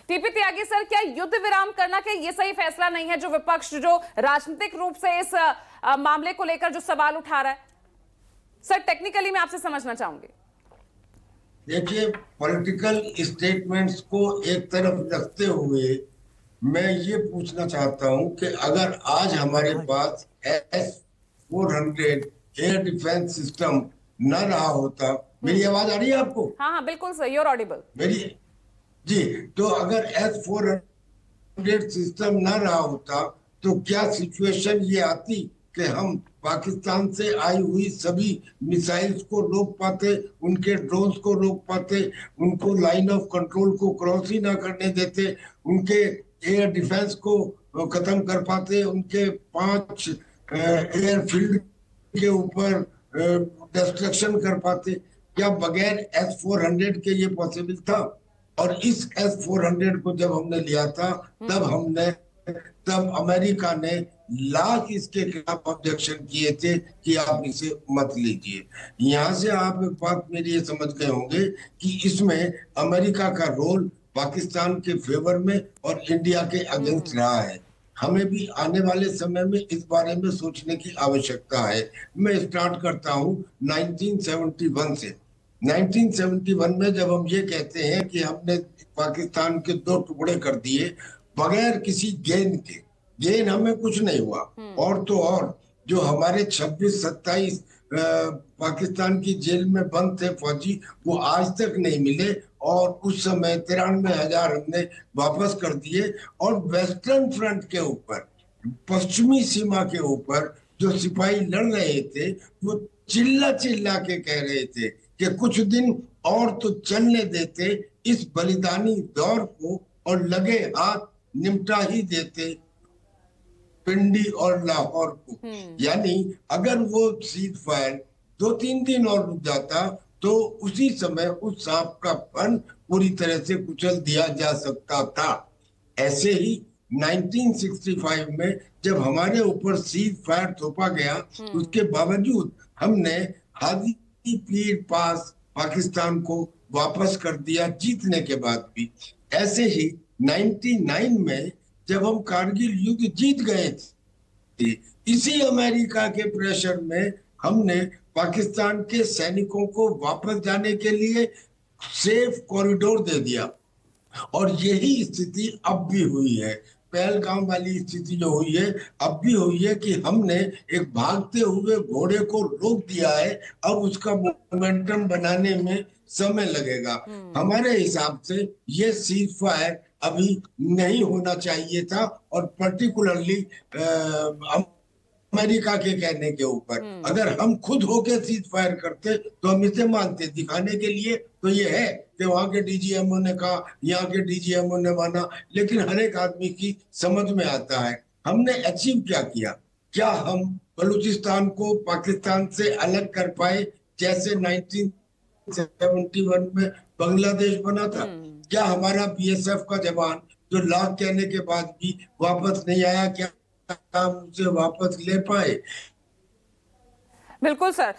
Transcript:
TP त्यागी sir, क्या युद्ध विराम करना क्या ये सही फैसला नहीं है, जो विपक्ष जो राजनीतिक रूप से इस मामले को लेकर जो सवाल उठा रहा है? सर टेक्निकली मैं आपसे समझना चाहूंगी। देखिए, पॉलिटिकल स्टेटमेंट्स को एक तरफ रखते हुए मैं ये पूछना चाहता हूं कि अगर आज हमारे पास S-400 एयर डिफेंस सिस्टम न रहा होता, मेरी आवाज आ रही है आपको? हाँ हाँ बिल्कुल सर, यूर ऑडिबल। मेरी जी। तो अगर S-400 सिस्टम ना रहा होता तो क्या सिचुएशन ये आती कि हम पाकिस्तान से आई हुई सभी मिसाइल्स को रोक पाते, उनके ड्रोन्स को रोक पाते, उनको लाइन ऑफ कंट्रोल को क्रॉस ही ना करने देते, उनके एयर डिफेंस को खत्म कर पाते, उनके 5 एयरफील्ड के ऊपर डिस्ट्रक्शन कर पाते? क्या बगैर S-400 के ये पॉसिबल था? और इस S-400 को जब हमने लिया था तब अमेरिका ने लाख इसके खिलाफ ऑब्जेक्शन किए थे कि आप इसे मत लीजिए। यहाँ से आप एक बात मेरी ये समझ गए होंगे कि इसमें अमेरिका का रोल पाकिस्तान के फेवर में और इंडिया के अगेंस्ट रहा है। हमें भी आने वाले समय में इस बारे में सोचने की आवश्यकता है। मैं स्टार्ट करता हूँ 1971 से। 1971 में जब हम ये कहते हैं कि हमने पाकिस्तान के 2 टुकड़े कर दिए बगैर किसी गेन के, गेन हमें कुछ नहीं हुआ। और तो और जो हमारे 26-27 पाकिस्तान की जेल में बंद थे फौजी, वो आज तक नहीं मिले, और उस समय 93,000 हमने वापस कर दिए। और वेस्टर्न फ्रंट के ऊपर, पश्चिमी सीमा के ऊपर जो सिपाही लड़ रहे थे वो चिल्ला चिल्ला के कह रहे थे कि कुछ दिन और तो चलने देते इस बलिदानी दौर को और लगे हाथ निपटा ही देते पिंडी और लाहौर को। यानी अगर वो सीज फायर 2-3 दिन और रुक जाता तो उसी समय उस सांप का फन पूरी तरह से कुचल दिया जा सकता था। ऐसे ही 1965 में जब हमारे ऊपर सीज फायर थोपा गया, उसके बावजूद हमने हादी पीर पास पाकिस्तान को वापस कर दिया जीतने के बाद भी। ऐसे ही 99 में जब हम कारगिल युद्ध जीत गए थे, इसी अमेरिका के प्रेशर में हमने पाकिस्तान के सैनिकों को वापस जाने के लिए सेफ कॉरिडोर दे दिया। और यही स्थिति अब भी हुई है। पहलगाम वाली स्थिति जो हुई है अब भी हुई है कि हमने एक भागते हुए घोड़े को रोक दिया है, अब उसका मोमेंटम बनाने में समय लगेगा। हमारे हिसाब से ये सीज फायर अभी नहीं होना चाहिए था, और पर्टिकुलरली अमेरिका के कहने के ऊपर अगर हम खुद होके सीज फायर करते तो हम इसे मानते। दिखाने के लिए तो ये है कि वहां के डीजीएमओ ने कहा, यहाँ के डीजीएमओ ने माना, लेकिन हर एक आदमी की समझ में आता है हमने अचीव क्या किया। क्या हम बलूचिस्तान को पाकिस्तान से अलग कर पाए जैसे 1971 में बांग्लादेश बना था? क्या हमारा बीएसएफ का जवान जो लाख कहने के बाद भी वापस नहीं आया, क्या हम उसे वापस ले पाए? बिल्कुल सर।